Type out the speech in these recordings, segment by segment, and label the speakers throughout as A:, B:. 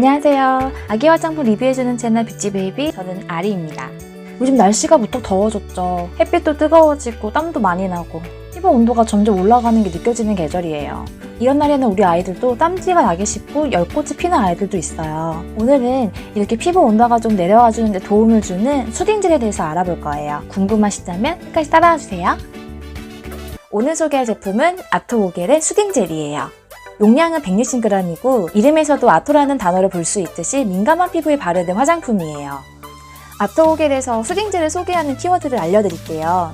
A: 안녕하세요. 아기 화장품 리뷰해주는 채널 뷰티베이비, 저는 아리입니다. 요즘 날씨가 무척 더워졌죠. 햇빛도 뜨거워지고 땀도 많이 나고 피부 온도가 점점 올라가는 게 느껴지는 계절이에요. 이런 날에는 우리 아이들도 땀띠가 나기 쉽고 열꽃이 피는 아이들도 있어요. 오늘은 이렇게 피부 온도가 좀 내려와 주는데 도움을 주는 수딩젤에 대해서 알아볼 거예요. 궁금하시다면 끝까지 따라와 주세요. 오늘 소개할 제품은 아토오겔의 수딩젤이에요. 용량은 160g이고 이름에서도 아토라는 단어를 볼 수 있듯이 민감한 피부에 바르는 화장품이에요. 아토오겔에서 수딩젤을 소개하는 키워드를 알려드릴게요.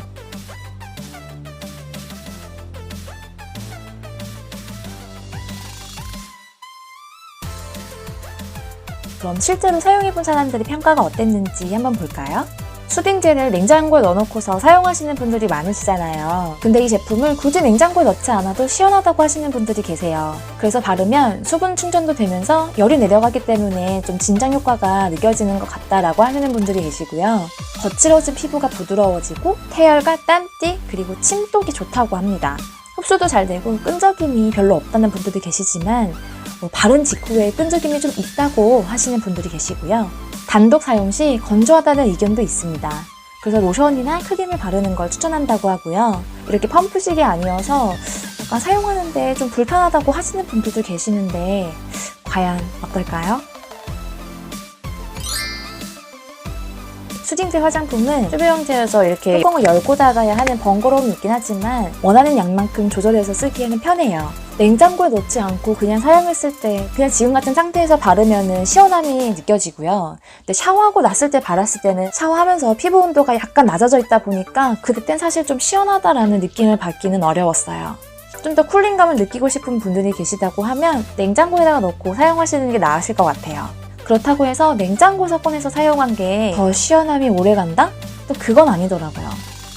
A: 그럼 실제로 사용해본 사람들의 평가가 어땠는지 한번 볼까요? 수딩젤을 냉장고에 넣어놓고서 사용하시는 분들이 많으시잖아요. 근데 이 제품을 굳이 냉장고에 넣지 않아도 시원하다고 하시는 분들이 계세요. 그래서 바르면 수분 충전도 되면서 열이 내려가기 때문에 좀 진정 효과가 느껴지는 것 같다라고 하시는 분들이 계시고요. 거칠어진 피부가 부드러워지고 태열과 땀띠 그리고 침독이 좋다고 합니다. 흡수도 잘 되고 끈적임이 별로 없다는 분들이 계시지만 바른 직후에 끈적임이 좀 있다고 하시는 분들이 계시고요. 단독 사용 시 건조하다는 의견도 있습니다. 그래서 로션이나 크림을 바르는 걸 추천한다고 하고요. 이렇게 펌프식이 아니어서 약간 사용하는데 좀 불편하다고 하시는 분들도 계시는데 과연 어떨까요? 수딩젤 화장품은 튜브형제여서 이렇게 뚜껑을 열고 닫아야 하는 번거로움이 있긴 하지만 원하는 양만큼 조절해서 쓰기에는 편해요. 냉장고에 넣지 않고 그냥 사용했을 때 그냥 지금 같은 상태에서 바르면 시원함이 느껴지고요. 근데 샤워하고 났을 때 발랐을 때는 샤워하면서 피부 온도가 약간 낮아져 있다 보니까 그땐 사실 좀 시원하다라는 느낌을 받기는 어려웠어요. 좀 더 쿨링감을 느끼고 싶은 분들이 계시다고 하면 냉장고에다가 넣고 사용하시는 게 나으실 것 같아요. 그렇다고 해서 냉장고에서 꺼내서 사용한 게 더 시원함이 오래간다? 또 그건 아니더라고요.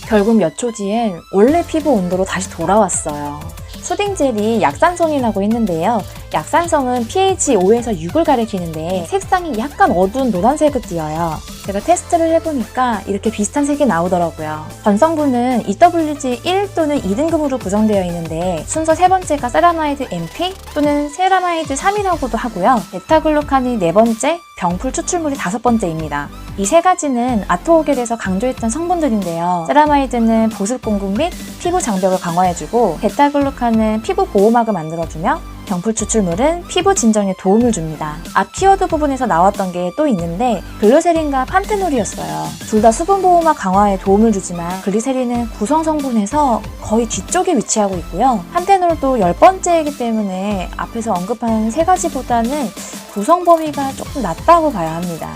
A: 결국 몇 초 뒤엔 원래 피부 온도로 다시 돌아왔어요. 수딩젤이 약산성이라고 했는데요. 약산성은 pH 5에서 6을 가리키는데 색상이 약간 어두운 노란색을 띄어요. 제가 테스트를 해보니까 이렇게 비슷한 색이 나오더라고요. 전성분은 EWG1 또는 2등급으로 구성되어 있는데 순서 세 번째가 세라마이드 MP 또는 세라마이드 3이라고도 하고요. 베타글루칸이 네 번째, 병풀 추출물이 다섯 번째입니다. 이 세 가지는 아토오겔에서 강조했던 성분들인데요. 세라마이드는 보습 공급 및 피부 장벽을 강화해주고 베타글루칸은 피부 보호막을 만들어주며 병풀 추출물은 피부 진정에 도움을 줍니다. 앞 키워드 부분에서 나왔던 게 또 있는데 글리세린과 판테놀이었어요. 둘 다 수분 보호막 강화에 도움을 주지만 글리세린은 구성 성분에서 거의 뒤쪽에 위치하고 있고요. 판테놀도 10번째이기 때문에 앞에서 언급한 세 가지보다는 구성 범위가 조금 낮다고 봐야 합니다.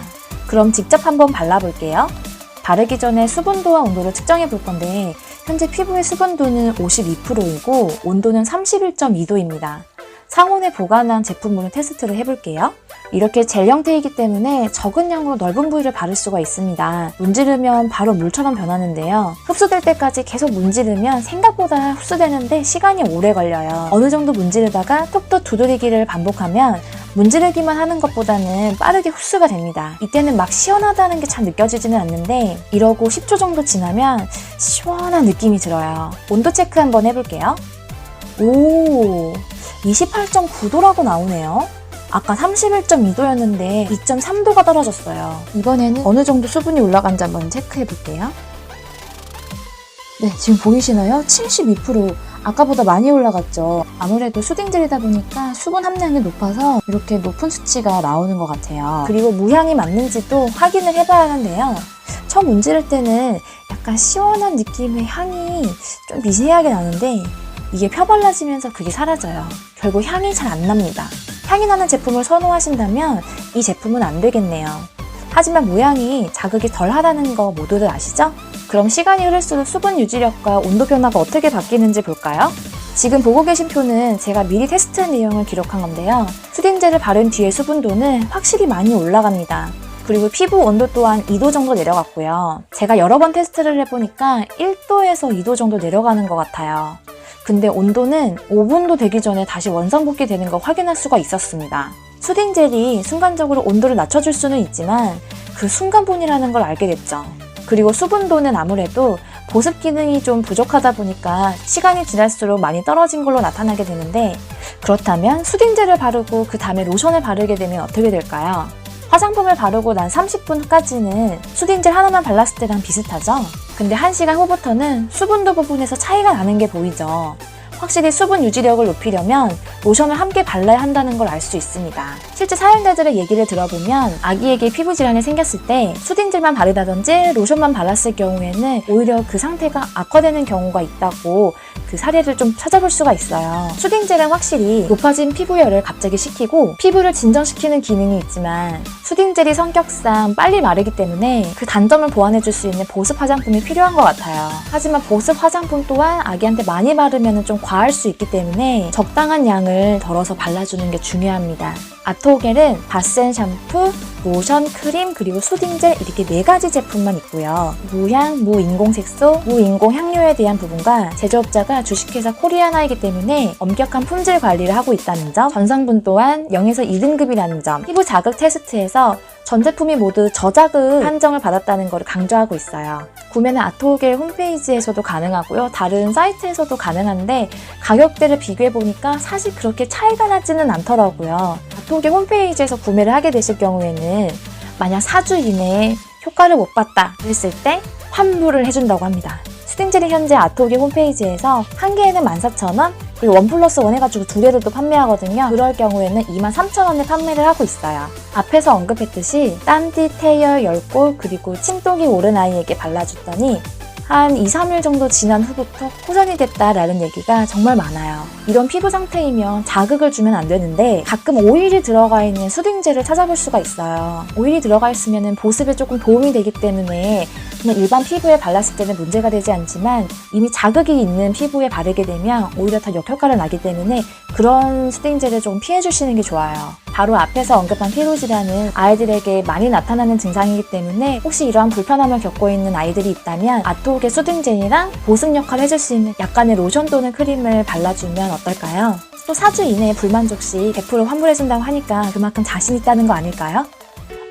A: 그럼 직접 한번 발라볼게요. 바르기 전에 수분도와 온도를 측정해 볼 건데 현재 피부의 수분도는 52%이고 온도는 31.2도입니다. 상온에 보관한 제품으로 테스트를 해볼게요. 이렇게 젤 형태이기 때문에 적은 양으로 넓은 부위를 바를 수가 있습니다. 문지르면 바로 물처럼 변하는데요. 흡수될 때까지 계속 문지르면 생각보다 흡수되는데 시간이 오래 걸려요. 어느 정도 문지르다가 톡톡 두드리기를 반복하면 문지르기만 하는 것보다는 빠르게 흡수가 됩니다. 이때는 막 시원하다는 게 잘 느껴지지는 않는데 이러고 10초 정도 지나면 시원한 느낌이 들어요. 온도 체크 한번 해볼게요. 오, 28.9도라고 나오네요. 아까 31.2도였는데 2.3도가 떨어졌어요. 이번에는 어느 정도 수분이 올라간지 한번 체크해볼게요. 네, 지금 보이시나요? 72%. 아까보다 많이 올라갔죠. 아무래도 수딩젤이다 보니까 수분 함량이 높아서 이렇게 높은 수치가 나오는 것 같아요. 그리고 무향이 맞는지도 확인을 해봐야 하는데요. 처음 문지를 때는 약간 시원한 느낌의 향이 좀 미세하게 나는데 이게 펴발라지면서 그게 사라져요. 결국 향이 잘 안 납니다. 향이 나는 제품을 선호하신다면 이 제품은 안 되겠네요. 하지만 모양이 자극이 덜 하다는 거 모두들 아시죠? 그럼 시간이 흐를수록 수분 유지력과 온도 변화가 어떻게 바뀌는지 볼까요? 지금 보고 계신 표는 제가 미리 테스트한 내용을 기록한 건데요. 수딩젤을 바른 뒤의 수분도는 확실히 많이 올라갑니다. 그리고 피부 온도 또한 2도 정도 내려갔고요. 제가 여러 번 테스트를 해보니까 1도에서 2도 정도 내려가는 것 같아요. 근데 온도는 5분도 되기 전에 다시 원상복귀 되는 걸 확인할 수가 있었습니다. 수딩젤이 순간적으로 온도를 낮춰줄 수는 있지만 그 순간뿐이라는 걸 알게 됐죠. 그리고 수분도는 아무래도 보습 기능이 좀 부족하다 보니까 시간이 지날수록 많이 떨어진 걸로 나타나게 되는데 그렇다면 수딩젤을 바르고 그 다음에 로션을 바르게 되면 어떻게 될까요? 화장품을 바르고 난 30분 후까지는 수딩젤 하나만 발랐을 때랑 비슷하죠? 근데 1시간 후부터는 수분도 부분에서 차이가 나는 게 보이죠? 확실히 수분 유지력을 높이려면 로션을 함께 발라야 한다는 걸 알 수 있습니다. 실제 사용자들의 얘기를 들어보면 아기에게 피부 질환이 생겼을 때 수딩젤만 바르다든지 로션만 발랐을 경우에는 오히려 그 상태가 악화되는 경우가 있다고 그 사례를 좀 찾아볼 수가 있어요. 수딩젤은 확실히 높아진 피부열을 갑자기 식히고 피부를 진정시키는 기능이 있지만 수딩젤이 성격상 빨리 마르기 때문에 그 단점을 보완해줄 수 있는 보습 화장품이 필요한 것 같아요. 하지만 보습 화장품 또한 아기한테 많이 바르면 좀 과할 수 있기 때문에 적당한 양을 덜어서 발라주는 게 중요합니다. 아토겔은 바센 샴푸, 로션, 크림, 그리고 수딩젤 이렇게 4가지 제품만 있고요. 무향, 무인공색소, 무인공향료에 대한 부분과 제조업자가 주식회사 코리아나이기 때문에 엄격한 품질 관리를 하고 있다는 점, 전성분 또한 0에서 2등급이라는 점, 피부 자극 테스트에서 전 제품이 모두 저자극 판정을 받았다는 것을 강조하고 있어요. 구매는 아토겔 홈페이지에서도 가능하고요. 다른 사이트에서도 가능한데 가격대를 비교해보니까 사실 그렇게 차이가 나지는 않더라고요. 아토겔 홈페이지에서 구매를 하게 되실 경우에는 만약 4주 이내에 효과를 못 봤다 그랬을 때 환불을 해준다고 합니다. 수딩젤이 현재 아토겔 홈페이지에서 한 개에는 14,000원, 그리고 1+1 해가지고 2개를 또 판매하거든요. 그럴 경우에는 23,000원에 판매를 하고 있어요. 앞에서 언급했듯이 땀띠, 태열, 열골, 그리고 침독이 오른 아이에게 발라줬더니 한 2, 3일 정도 지난 후부터 호전이 됐다라는 얘기가 정말 많아요. 이런 피부 상태이면 자극을 주면 안 되는데 가끔 오일이 들어가 있는 수딩젤을 찾아볼 수가 있어요. 오일이 들어가 있으면 보습에 조금 도움이 되기 때문에 그냥 일반 피부에 발랐을 때는 문제가 되지 않지만 이미 자극이 있는 피부에 바르게 되면 오히려 더 역효과를 나기 때문에 그런 수딩젤을 좀 피해주시는 게 좋아요. 바로 앞에서 언급한 피부 질환은 아이들에게 많이 나타나는 증상이기 때문에 혹시 이러한 불편함을 겪고 있는 아이들이 있다면 아토겔 수딩젤이랑 보습 역할을 해줄 수 있는 약간의 로션 또는 크림을 발라주면 어떨까요? 또 4주 이내에 불만족 시 100% 환불해준다고 하니까 그만큼 자신 있다는 거 아닐까요?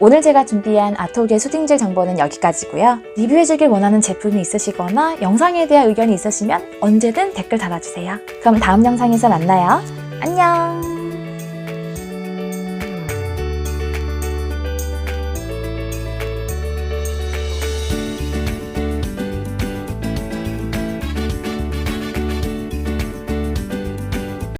A: 오늘 제가 준비한 아토겔 수딩젤 정보는 여기까지고요. 리뷰해주길 원하는 제품이 있으시거나 영상에 대한 의견이 있으시면 언제든 댓글 달아주세요. 그럼 다음 영상에서 만나요. 안녕!